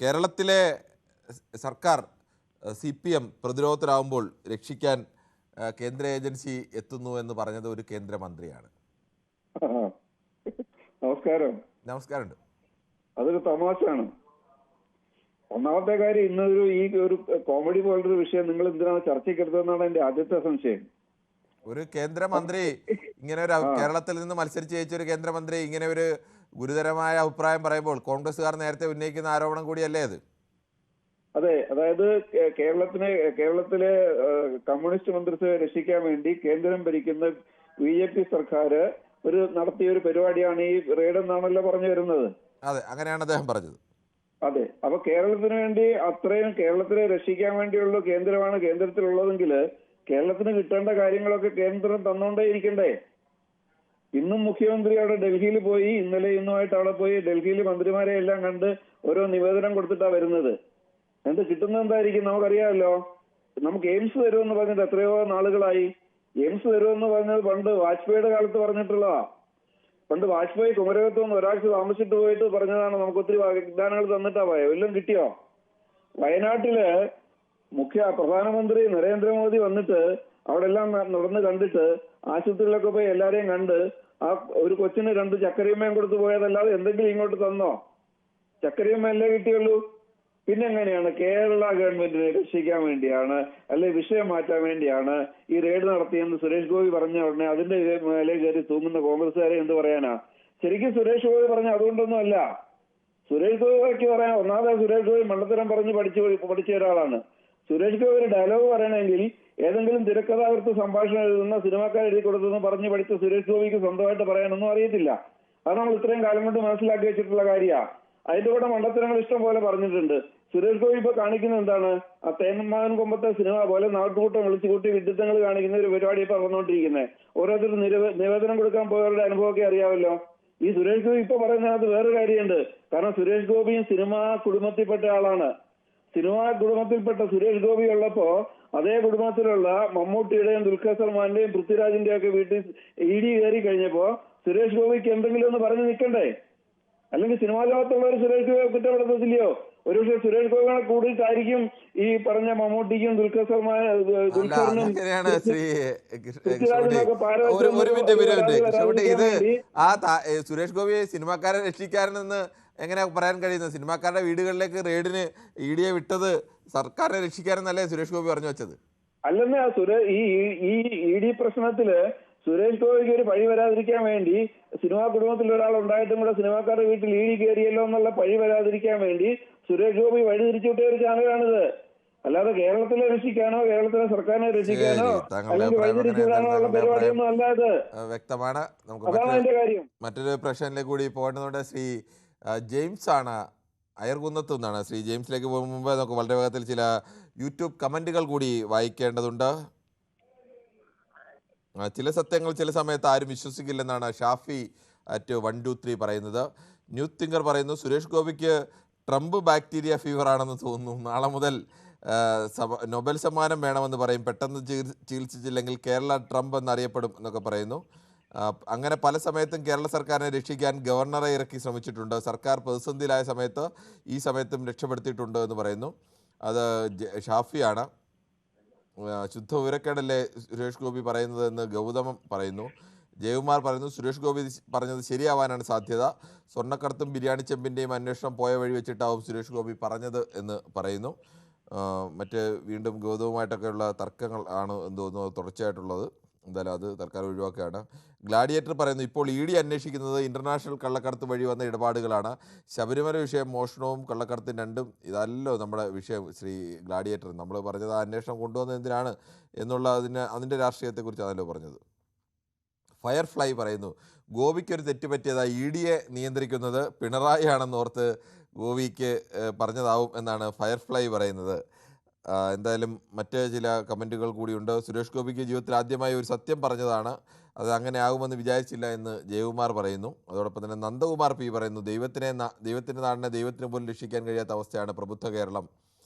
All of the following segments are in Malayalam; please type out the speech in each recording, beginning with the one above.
കേരളത്തിലെ സർക്കാർ CPM പ്രതിരോധത്തിലാവുമ്പോൾ രക്ഷിക്കാൻ കേന്ദ്ര ഏജൻസി എത്തുന്നു എന്ന് പറഞ്ഞത് ഒരു കേന്ദ്രമന്ത്രിയാണ്. ആ, നമസ്കാരം. നമസ്കാരമുണ്ട്. അതൊരു തമാശയാണ്. ഒന്നാമത്തെ കാര്യം, ഈ ഒരു കോമഡി പോലൊരു വിഷയം നിങ്ങൾ എന്തിനാണ് ചർച്ചയ്ക്ക് എടുത്തതെന്നാണ് എന്റെ ആദ്യത്തെ സംശയം. ഒരു കേന്ദ്രമന്ത്രി ഇങ്ങനെ ഒരു കേരളത്തിൽ നിന്ന് മത്സരിച്ച് ജയിച്ച ഒരു കേന്ദ്രമന്ത്രി ഇങ്ങനെ ഒരു ഗുരുതരമായ അഭിപ്രായം പറയുമ്പോൾ കോൺഗ്രസ്സുകാർ നേരത്തെ ഉന്നയിക്കുന്ന ആരോപണം കൂടിയല്ലേ അത്? അതെ, അതായത് കേരളത്തിലെ കമ്മ്യൂണിസ്റ്റ് മന്ത്രിസഭയെ രക്ഷിക്കാൻ വേണ്ടി കേന്ദ്രം ഭരിക്കുന്ന BJP സർക്കാർ നടത്തിയ ഒരു പരിപാടിയാണ് ഈ റെയ്ഡ് എന്നാണല്ലോ പറഞ്ഞു വരുന്നത്. അതെ, അങ്ങനെയാണ് അദ്ദേഹം പറഞ്ഞത്. അതെ, അപ്പൊ കേരളത്തിന് വേണ്ടി അത്രയും കേരളത്തിനെ രക്ഷിക്കാൻ വേണ്ടിയുള്ള കേന്ദ്രമാണ് കേന്ദ്രത്തിലുള്ളതെങ്കിൽ കേരളത്തിന് കിട്ടേണ്ട കാര്യങ്ങളൊക്കെ കേന്ദ്രം തന്നുകൊണ്ടേ ഇരിക്കണ്ടേ? ഇന്നും മുഖ്യമന്ത്രി അവിടെ ഡൽഹിയിൽ പോയി, ഇന്നുമായിട്ട് അവിടെ പോയി ഡൽഹിയിൽ മന്ത്രിമാരെ എല്ലാം കണ്ട് ഓരോ നിവേദനം കൊടുത്തിട്ടാ വരുന്നത്. എന്ത് കിട്ടുന്നത് എന്തായിരിക്കും നമുക്കറിയാമല്ലോ. നമുക്ക് എയിംസ് തരുമെന്ന് പറഞ്ഞിട്ട് എത്രയോ നാളുകളായി. എയിംസ് തരുമെന്ന് പറഞ്ഞത് പണ്ട് വാജ്പേയിയുടെ കാലത്ത് പറഞ്ഞിട്ടുള്ളതാ. പണ്ട് വാജ്പേയി കുമരകത്ത് നിന്ന് ഒരാഴ്ച താമസിച്ചിട്ട് പോയിട്ട് പറഞ്ഞതാണ്. നമുക്ക് ഒത്തിരി വാഗ്ദാനങ്ങൾ തന്നിട്ടാ പോയോ? എല്ലാം കിട്ടിയോ? വയനാട്ടില് പ്രധാനമന്ത്രി നരേന്ദ്രമോദി വന്നിട്ട് അവിടെ എല്ലാം നടന്ന് കണ്ടിട്ട് ആശുപത്രിയിലൊക്കെ പോയി എല്ലാരെയും കണ്ട് ആ ഒരു കൊച്ചിന് 2 ചക്കരയമ്മയും കൊടുത്തു പോയതല്ലാതെ എന്തെങ്കിലും ഇങ്ങോട്ട് തന്നോ? ചക്കരയമ്മ അല്ലേ കിട്ടിയുള്ളൂ. പിന്നെ എങ്ങനെയാണ് കേരള ഗവൺമെന്റിനെ രക്ഷിക്കാൻ വേണ്ടിയാണ്, അല്ലെ വിഷയം മാറ്റാൻ വേണ്ടിയാണ് ഈ റെയ്ഡ് നടത്തിയെന്ന് സുരേഷ് ഗോപി പറഞ്ഞ ഉടനെ അതിന്റെ മേലെ കയറി തൂങ്ങുന്ന കോൺഗ്രസ്സുകാരെ എന്ത് പറയാനാ? ശരിക്കും സുരേഷ് ഗോപി പറഞ്ഞ അതുകൊണ്ടൊന്നും അല്ല. സുരേഷ് ഗോപിക്ക് പറയാൻ ഒന്നാമത് സുരേഷ് ഗോപി മണ്ടത്തരം പറഞ്ഞ് പഠിച്ച ഒരാളാണ്. സുരേഷ് ഗോപി ഒരു ഡയലോഗ് പറയണമെങ്കിൽ ഏതെങ്കിലും തിരക്കഥാകൃത്ത് സംഭാഷണം എഴുതുന്ന സിനിമാക്കാർ എഴുതി കൊടുത്തെന്ന് പറഞ്ഞ് പഠിച്ച സുരേഷ് ഗോപിക്ക് സ്വന്തമായിട്ട് പറയാനൊന്നും അറിയത്തില്ല. അത് നമ്മൾ ഇത്രയും കാലം കൊണ്ട് മനസ്സിലാക്കി വെച്ചിട്ടുള്ള കാര്യമാണ്. അതിന്റെ കൂടെ മണ്ടത്തരങ്ങൾ ഇഷ്ടം പോലെ പറഞ്ഞിട്ടുണ്ട്. സുരേഷ് ഗോപി ഇപ്പൊ കാണിക്കുന്നത് എന്താണ്? ആ തേന്മാൻ കൊമ്പത്തെ സിനിമ പോലെ നാട്ടുകൂട്ടം വിളിച്ചു കൂട്ടി വിഡിത്തങ്ങൾ കാണിക്കുന്ന ഒരു പരിപാടി ഇപ്പൊ പറഞ്ഞുകൊണ്ടിരിക്കുന്നത്. ഓരോരുത്തർ നിവേദനം കൊടുക്കാൻ പോയവരുടെ അനുഭവമൊക്കെ അറിയാമല്ലോ. ഈ സുരേഷ് ഗോപി ഇപ്പൊ പറയുന്നതിനകത്ത് വേറൊരു കാര്യമുണ്ട്. കാരണം സുരേഷ് ഗോപിയും സിനിമാ കുടുംബത്തിൽപ്പെട്ട ആളാണ്. സിനിമാ കുടുംബത്തിൽപ്പെട്ട സുരേഷ് ഗോപി ഉള്ളപ്പോ അതേ കുടുംബത്തിലുള്ള മമ്മൂട്ടിയുടെയും ദുൽഖർ സൽമാന്റെയും പൃഥ്വിരാജിന്റെയും ഒക്കെ വീട്ടിൽ ED കയറി കഴിഞ്ഞപ്പോ സുരേഷ് ഗോപിക്ക് എന്തെങ്കിലും ഒന്ന് പറഞ്ഞു നിൽക്കണ്ടേ? അല്ലെങ്കിൽ സിനിമാ ലോകത്തുള്ളവർ സുരേഷ് ഗോപിയെ കുറ്റപ്പെടുത്തത്തില്ലയോ? ഒരുപക്ഷെ സുരേഷ് ഗോപിയെ കൂടുതലായിരിക്കും ഈ പറഞ്ഞ മമ്മൂട്ടിക്കും ദുൽഖറിനും സുരേഷ് ഗോപിയെ സിനിമാക്കാരെ രക്ഷിക്കാരെന്ന് എങ്ങനെ പറയാൻ കഴിയുന്നത്? സിനിമാക്കാരുടെ വീടുകളിലേക്ക് റെയ്ഡിന് ED വിട്ടത് സർക്കാരിനെ രക്ഷിക്കാരെന്നല്ലേ സുരേഷ് ഗോപി പറഞ്ഞു വെച്ചത്? അല്ലെന്ന് ഈ ED പ്രശ്നത്തില് സുരേഷ് ഗോപിക്ക് ഒരു പഴി വരാതിരിക്കാൻ വേണ്ടി സിനിമാ കുടുംബത്തിൽ ഒരാൾ ഉണ്ടായിട്ടും കൂടെ സിനിമാക്കാരുടെ വീട്ടിൽ ED കയറിയല്ലോ എന്നുള്ള പഴി വരാതിരിക്കാൻ വേണ്ടി സുരേഷ് ഗോപി വഴി തിരിച്ചുവിട്ട ഒരു ചാനലാണിത്. അല്ലാതെ കേരളത്തിലെ രക്ഷിക്കാനോ കേരളത്തിലെ സർക്കാരിനെ രക്ഷിക്കാനോ അല്ലെങ്കിൽ വഴിതിരിച്ചുവിടാനോ ഉള്ള പരിപാടിയൊന്നും അല്ലാതെ വ്യക്തമാണ്. അതാണ് അതിന്റെ കാര്യം. മറ്റൊരു പ്രശ്നത്തിലേക്ക് കൂടി പോകേണ്ടതുകൊണ്ട് ശ്രീ ജെയിംസ് ആണ് അയർകുന്നത്ത് നിന്നാണ്. ശ്രീ ജെയിംസിലേക്ക് പോകും മുമ്പ് നമുക്ക് വളരെ വേഗത്തിൽ ചില യൂട്യൂബ് കമൻറ്റുകൾ കൂടി വായിക്കേണ്ടതുണ്ട്. ചില സത്യങ്ങൾ ചില സമയത്ത് ആരും വിശ്വസിക്കില്ലെന്നാണ് ഷാഫി @123 പറയുന്നത്. ന്യൂസ് തിങ്കർ പറയുന്നു, സുരേഷ് ഗോപിക്ക് ട്രംപ് ബാക്ടീരിയ ഫീവർ ആണെന്ന് തോന്നുന്നു. നാളെ മുതൽ നൊബേൽ സമ്മാനം വേണമെന്ന് പറയും. പെട്ടെന്ന് ചികിത്സിച്ചില്ലെങ്കിൽ കേരള ട്രംപ് എന്നറിയപ്പെടും എന്നൊക്കെ പറയുന്നു. അങ്ങനെ പല സമയത്തും കേരള സർക്കാരിനെ രക്ഷിക്കാൻ ഗവർണറെ ഇറക്കി ശ്രമിച്ചിട്ടുണ്ട്. സർക്കാർ പ്രതിസന്ധിയിലായ സമയത്ത് ഈ സമയത്തും രക്ഷപ്പെടുത്തിയിട്ടുണ്ട് എന്ന് പറയുന്നു. അത് ഷാഫിയാണ്. ശുദ്ധ വിവരക്കേടല്ലേ സുരേഷ് ഗോപി പറയുന്നത് എന്ന് ഗൗതമം പറയുന്നു. ജയകുമാർ പറയുന്നു, സുരേഷ് ഗോപി പറഞ്ഞത് ശരിയാവാനാണ് സാധ്യത. സ്വർണ്ണക്കടത്തും ബിരിയാണി ചെമ്പിൻ്റെയും അന്വേഷണം പോയ വഴി വെച്ചിട്ടാവും സുരേഷ് ഗോപി പറഞ്ഞത് എന്ന് പറയുന്നു. വീണ്ടും ഗൗതവുമായിട്ടൊക്കെയുള്ള തർക്കങ്ങൾ ആണ് എന്ന് തോന്നുന്നു തുടർച്ചയായിട്ടുള്ളത്. എന്തായാലും അത് തൽക്കാലം ഒഴിവാക്കുകയാണ്. ഗ്ലാഡിയേറ്റർ പറയുന്നു, ഇപ്പോൾ ED അന്വേഷിക്കുന്നത് ഇൻ്റർനാഷണൽ കള്ളക്കടത്ത് വഴി വന്ന ഇടപാടുകളാണ്. ശബരിമല വിഷയം മോഷണവും കള്ളക്കടത്തും രണ്ടും ഇതല്ലോ നമ്മുടെ വിഷയം. ശ്രീ ഗ്ലാഡിയേറ്റർ, നമ്മൾ പറഞ്ഞത് ആ അന്വേഷണം കൊണ്ടുവന്നത് എന്തിനാണ് എന്നുള്ള അതിൻ്റെ രാഷ്ട്രീയത്തെക്കുറിച്ചാണല്ലോ പറഞ്ഞത്. ഫയർഫ്ലൈ പറയുന്നു, ഗോപിക്കൊരു തെറ്റ് പറ്റിയതായി ED നിയന്ത്രിക്കുന്നത് പിണറായി ആണെന്നോർത്ത് ഗോപിക്ക് പറഞ്ഞതാവും എന്നാണ് ഫയർഫ്ലൈ പറയുന്നത്. എന്തായാലും മറ്റ് ചില കമൻറ്റുകൾ കൂടിയുണ്ട്. സുരേഷ് ഗോപിക്ക് ജീവിതത്തിൽ ആദ്യമായി ഒരു സത്യം പറഞ്ഞതാണ്, അത് അങ്ങനെ ആകുമെന്ന് വിചാരിച്ചില്ല എന്ന് ജയകുമാർ പറയുന്നു. അതോടൊപ്പം തന്നെ നന്ദകുമാർ P പറയുന്നു, ദൈവത്തിൻ്റെ നാടിനെ ദൈവത്തിന് പോലും രക്ഷിക്കാൻ കഴിയാത്ത അവസ്ഥയാണ് പ്രബുദ്ധ കേരളം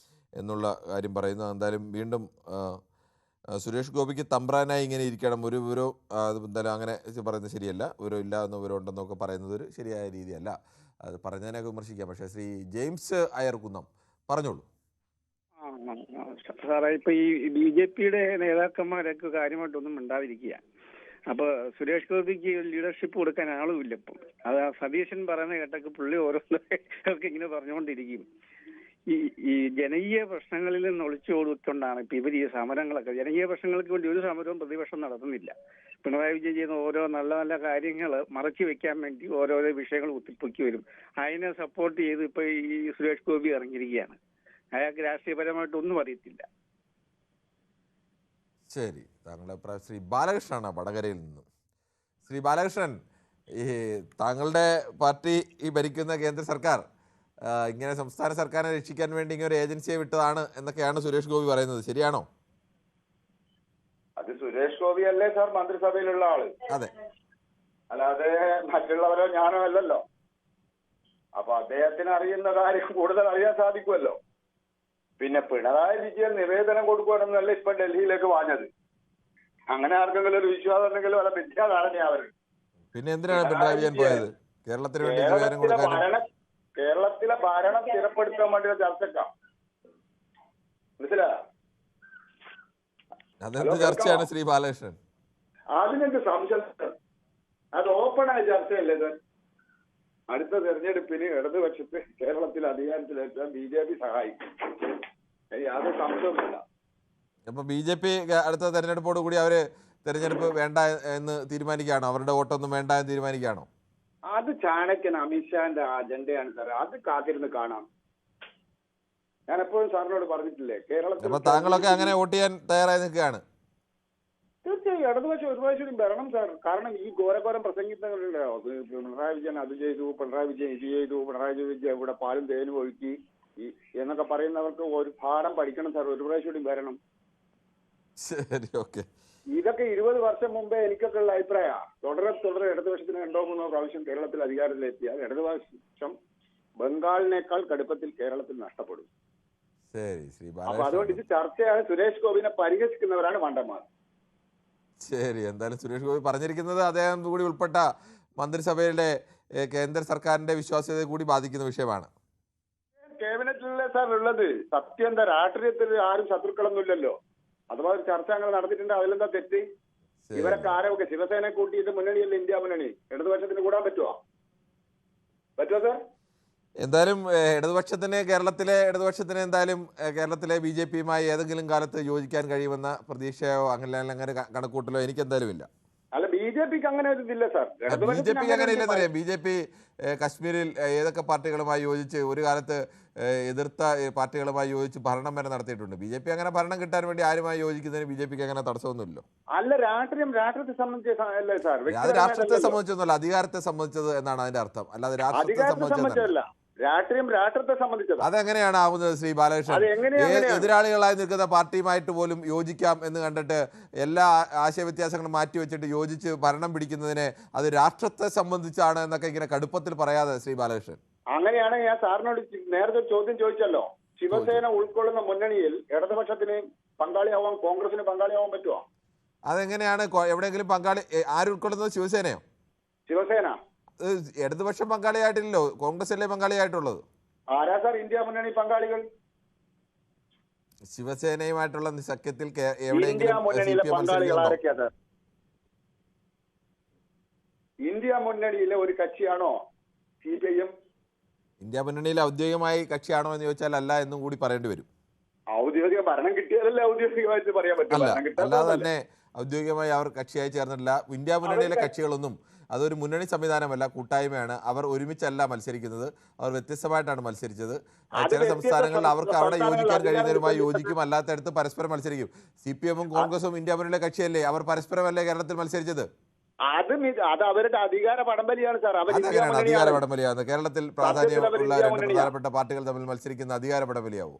എന്നുള്ള കാര്യം പറയുന്നു. എന്തായാലും വീണ്ടും സുരേഷ് ഗോപിക്ക് തമ്പ്രാനായി ഇങ്ങനെ ഇരിക്കണം, ഒരു വിവരവും എന്തായാലും അങ്ങനെ പറയുന്നത് ശരിയല്ല. വിവരം ഇല്ല എന്ന് വിവരം ഉണ്ടെന്നൊക്കെ പറയുന്നത് ഒരു ശരിയായ രീതിയല്ല. അത് പറഞ്ഞതിനൊക്കെ വിമർശിക്കാം. പക്ഷേ ശ്രീ ജെയിംസ് അയർക്കുന്നം പറഞ്ഞോളൂ. സാറേ, ഇപ്പൊ ഈ BJP-യുടെ നേതാക്കന്മാരൊക്കെ കാര്യമായിട്ടൊന്നും മിണ്ടാതിരിക്കുക. അപ്പൊ സുരേഷ് ഗോപിക്ക് ലീഡർഷിപ്പ് കൊടുക്കാൻ ആളുമില്ല ഇപ്പം. അത് ആ സതീശൻ പറയുന്ന കേട്ടൊക്കെ പുള്ളി ഓരോന്നൊക്കെ ഇങ്ങനെ പറഞ്ഞുകൊണ്ടിരിക്കും. ഈ ജനകീയ പ്രശ്നങ്ങളിൽ നിന്ന് ഒളിച്ചോടിക്കൊണ്ടാണ് ഇപ്പൊ ഇവർ ഈ സമരങ്ങളൊക്കെ. ജനകീയ പ്രശ്നങ്ങൾക്ക് വേണ്ടി ഒരു സമരവും പ്രതിപക്ഷം നടത്തുന്നില്ല. പിണറായി വിജയൻ ചെയ്യുന്ന ഓരോ നല്ല നല്ല കാര്യങ്ങൾ മറച്ചു വെക്കാൻ വേണ്ടി ഓരോരോ വിഷയങ്ങൾ കുത്തിപ്പൊക്കി വരും. അതിനെ സപ്പോർട്ട് ചെയ്ത് ഇപ്പൊ ഈ സുരേഷ് ഗോപി ഇറങ്ങിയിരിക്കുകയാണ്. അയാൾക്ക് രാഷ്ട്രീയപരമായിട്ടൊന്നും അറിയത്തില്ല. ശരി, താങ്കളുടെ അഭിപ്രായം. ശ്രീ ബാലകൃഷ്ണനാണ് വടകരയിൽ നിന്നും. ശ്രീ ബാലകൃഷ്ണൻ, ഈ താങ്കളുടെ പാർട്ടി ഈ ഭരിക്കുന്ന കേന്ദ്ര സർക്കാർ ഇങ്ങനെ സംസ്ഥാന സർക്കാരിനെ രക്ഷിക്കാൻ വേണ്ടി ഇങ്ങനെ ഒരു ഏജൻസിയെ വിട്ടതാണ് എന്നൊക്കെയാണ് സുരേഷ് ഗോപി പറയുന്നത്. ശരിയാണോ? അത് സുരേഷ് ഗോപി അല്ലേ സാർ മന്ത്രിസഭയിലുള്ള ആള്? അതെ. അല്ലാതെ മറ്റുള്ളവരോ ഞാനോ അല്ലല്ലോ. അപ്പൊ അദ്ദേഹത്തിന് അറിയുന്ന കാര്യം കൂടുതൽ അറിയാൻ സാധിക്കുമല്ലോ. പിന്നെ പിണറായി വിജയൻ നിവേദനം കൊടുക്കുകയാണെന്നല്ല ഇപ്പൊ ഡൽഹിയിലേക്ക് വാഞ്ഞത്. അങ്ങനെ ആർക്കെങ്കിലും ഒരു വിശ്വാസം ഉണ്ടെങ്കിലും വല്ല വിദ്യാധാരണ അവർ. പിന്നെ എന്തിനാണ് പിണറായി വിജയൻ പോയത്? കേരളത്തിന് വേണ്ടി നിവേദനം കൊടുക്കാൻ. കേരളത്തിലെ ഭരണം സ്ഥിരപ്പെടുത്താൻ വേണ്ടിയുള്ള ചർച്ചക്കാം. മനസ്സിലായോ? അതെന്ത് ചർച്ചയാണ് ശ്രീ ബാലകൃഷ്ണൻ? അതിനെന്ത് സംശയം? അത് ഓപ്പണായ ചർച്ചയല്ലേ ഇത്? അടുത്ത തെരഞ്ഞെടുപ്പിന് ഇടതുപക്ഷത്ത് കേരളത്തിൽ അധികാരത്തിലെത്താൻ BJP സഹായിക്കും. യാതൊരു സംശയവുമില്ല. അപ്പൊ BJP അടുത്ത തെരഞ്ഞെടുപ്പോട് കൂടി അവര് തെരഞ്ഞെടുപ്പ് വേണ്ട എന്ന് തീരുമാനിക്കുകയാണോ? അവരുടെ വോട്ടൊന്നും വേണ്ട എന്ന് തീരുമാനിക്കുകയാണോ? അത് ചാണക്യൻ അമിത്ഷാന്റെ അജണ്ടയാണ് സാർ. അത് കാത്തിരുന്ന് കാണാം. ഞാൻ എപ്പോഴും സാറിനോട് പറഞ്ഞിട്ടില്ലേ, കേരളത്തിൽ. അപ്പൊ താങ്കളൊക്കെ അങ്ങനെ വോട്ട് ചെയ്യാൻ തയ്യാറായി നിൽക്കുകയാണ്? തീർച്ചയായും ഇടതുപക്ഷം ഒരു പ്രാവശ്യം വരണം സാർ. കാരണം ഈ ഘോരഘോരം പ്രസംഗിക്കുന്നവരുണ്ടോ, പിണറായി വിജയൻ അത് ചെയ്തു, പിണറായി വിജയൻ ഇത് ചെയ്തു, പിണറായി വിജയൻ ഇവിടെ പാലും തേനും ഒഴുക്കി എന്നൊക്കെ പറയുന്നവർക്ക് ഒരു പാഠം പഠിക്കണം സാർ. ഒരു പ്രാവശ്യം വരണം. ശരി, ഓക്കെ. ഇതൊക്കെ 20 വർഷം മുമ്പേ എനിക്കൊക്കെ ഉള്ള അഭിപ്രായമാണ്. തുടരെ ഇടതുപക്ഷത്തിന് 2-3 പ്രാവശ്യം കേരളത്തിൽ അധികാരത്തിലെത്തിയാൽ ഇടതുപക്ഷം ബംഗാളിനേക്കാൾ കടുപ്പത്തിൽ കേരളത്തിൽ നഷ്ടപ്പെടും. ശരി, ശ്രീ അപ്പൊ അതുകൊണ്ട് ഇത് ചർച്ചയാണ്. സുരേഷ് ഗോപിനെ പരിഹസിക്കുന്നവരാണ് മണ്ടന്മാർ. ശരി, എന്തായാലും സുരേഷ് ഗോപി പറഞ്ഞിരിക്കുന്നത് അദ്ദേഹം കൂടി ഉൾപ്പെട്ട മന്ത്രിസഭയിലെ കേന്ദ്ര സർക്കാരിന്റെ വിശ്വാസ്യതയെ കൂടി ബാധിക്കുന്ന വിഷയമാണ്. ക്യാബിനറ്റിലല്ലേ സാർ ഉള്ളത്? സത്യം എന്താ? രാഷ്ട്രീയത്തിൽ ആരും ശത്രുക്കളൊന്നുമില്ലല്ലോ. അഥവാ ഒരു ചർച്ച അങ്ങനെ നടത്തിയിട്ടുണ്ട്, അതിലെന്താ തെറ്റ്? ഇവരൊക്കെ ആരൊക്കെ ശിവസേന കൂട്ടിയിട്ട് മുന്നണിയല്ലേ ഇന്ത്യ മുന്നണി. ഇടതുപക്ഷത്തിന് കൂടാൻ പറ്റുമോ സാർ? എന്തായാലും കേരളത്തിലെ ഇടതുപക്ഷത്തിന് എന്തായാലും കേരളത്തിലെ BJP-യുമായി ഏതെങ്കിലും കാലത്ത് യോജിക്കാൻ കഴിയുമെന്ന പ്രതീക്ഷയോ അങ്ങനെ കണക്കൂട്ടലോ എനിക്ക് എന്തായാലും ഇല്ല. അല്ല, BJP-ക്ക് അങ്ങനെ ഒരു ഇതില്ല സാർ. BJP-ക്ക് അങ്ങനെ ഇല്ലെന്നറിയാം. BJP കശ്മീരിൽ ഏതൊക്കെ പാർട്ടികളുമായി യോജിച്ച് ഒരു കാലത്ത് എതിർത്ത പാർട്ടികളുമായി യോജിച്ച് ഭരണം വരെ നടത്തിയിട്ടുണ്ട്. BJP അങ്ങനെ ഭരണം കിട്ടാൻ വേണ്ടി ആരുമായി യോജിക്കുന്നതിന് BJP-ക്ക് അങ്ങനെ തടസ്സമൊന്നുമില്ലോ. അല്ല, രാഷ്ട്രീയത്തെ സംബന്ധിച്ചല്ലേ സാർ? അത് രാഷ്ട്രത്തെ സംബന്ധിച്ചൊന്നുമല്ല, അധികാരത്തെ സംബന്ധിച്ചത് എന്നാണ് അതിന്റെ അർത്ഥം. അല്ലാതെ രാഷ്ട്രത്തെ സംബന്ധിച്ചതല്ല. രാഷ്ട്രത്തെ സംബന്ധിച്ചത്. അതെങ്ങനെയാണ് ആവുന്നത് ശ്രീ ബാലകൃഷ്ണൻ? എതിരാളികളായി നിൽക്കുന്ന പാർട്ടിയുമായിട്ട് പോലും യോജിക്കാം എന്ന് കണ്ടിട്ട് എല്ലാ ആശയവ്യത്യാസങ്ങളും മാറ്റിവെച്ചിട്ട് യോജിച്ച് ഭരണം പിടിക്കുന്നതിനെ അത് രാഷ്ട്രത്തെ സംബന്ധിച്ചാണ് എന്നൊക്കെ ഇങ്ങനെ കടുപ്പത്തിൽ പറയാതെ ശ്രീ ബാലകൃഷ്ണൻ. അങ്ങനെയാണ് ഞാൻ സാറിനോട് നേരത്തെ ചോദ്യം ചോദിച്ചല്ലോ. ശിവസേന ഉൾക്കൊള്ളുന്ന മുന്നണിയിൽ ഇടതുപക്ഷത്തിന് പങ്കാളിയാവാൻ, കോൺഗ്രസിന് പങ്കാളിയാവാൻ പറ്റുമോ? അതെങ്ങനെയാണ്? എവിടെയെങ്കിലും പങ്കാളി ആര് ഉൾക്കൊള്ളുന്നത്? ശിവസേനയോ? ശിവസേന ഇടതുപക്ഷം പങ്കാളിയായിട്ടില്ലല്ലോ, കോൺഗ്രസ് അല്ലേ പങ്കാളിയായിട്ടുള്ളത്? ആരാ സാർ ഇന്ത്യ മുന്നണി പങ്കാളികൾ? ശിവസേനയുമായിട്ടുള്ള സഖ്യത്തിൽ ഇന്ത്യ മുന്നണിയിലെ പങ്കാളികൾ ആരൊക്കെയാ സാർ? ഇന്ത്യ മുന്നണിയിലെ ഒരു കക്ഷിയാണോ CPIM? ഇന്ത്യ മുന്നണിയിൽ ഔദ്യോഗികമായി കക്ഷിയാണോ എന്ന് ചോദിച്ചാൽ അല്ല എന്നും കൂടി പറയേണ്ടി വരും. ഔദ്യോഗിക ഭരണം കിട്ടിയാലല്ലേ ഔദ്യോഗികമായിട്ട് പറയാൻ പറ്റില്ല. അല്ലാതെ തന്നെ ഔദ്യോഗികമായി അവർ കക്ഷിയായി ചേർന്നിട്ടില്ല. ഇന്ത്യ മുന്നണിയിലെ കക്ഷികളൊന്നും അതൊരു മുന്നണി സംവിധാനമല്ല, കൂട്ടായ്മയാണ്. അവർ ഒരുമിച്ചല്ല മത്സരിക്കുന്നത്, അവർ വ്യത്യസ്തമായിട്ടാണ് മത്സരിച്ചത്. ചില സംസ്ഥാനങ്ങളിൽ അവർക്ക് അവിടെ യോജിക്കാൻ കഴിയുന്നവരുമായി യോജിക്കും, അല്ലാത്തടത്ത് പരസ്പരം മത്സരിക്കും. CPM-ഉം കോൺഗ്രസും ഇന്ത്യ മുന്നണിയിലെ കക്ഷിയല്ലേ, അവർ പരസ്പരമല്ലേ കേരളത്തിൽ മത്സരിച്ചത്? അത് അവരുടെ അധികാര പടംവലിയാണ് സാർ. അധികാര പടംവലിയാണ് കേരളത്തിൽ പ്രാധാന്യമുള്ള രണ്ട് പ്രധാനപ്പെട്ട പാർട്ടികൾ തമ്മിൽ മത്സരിക്കുന്ന അധികാര പടംവലിയാവും.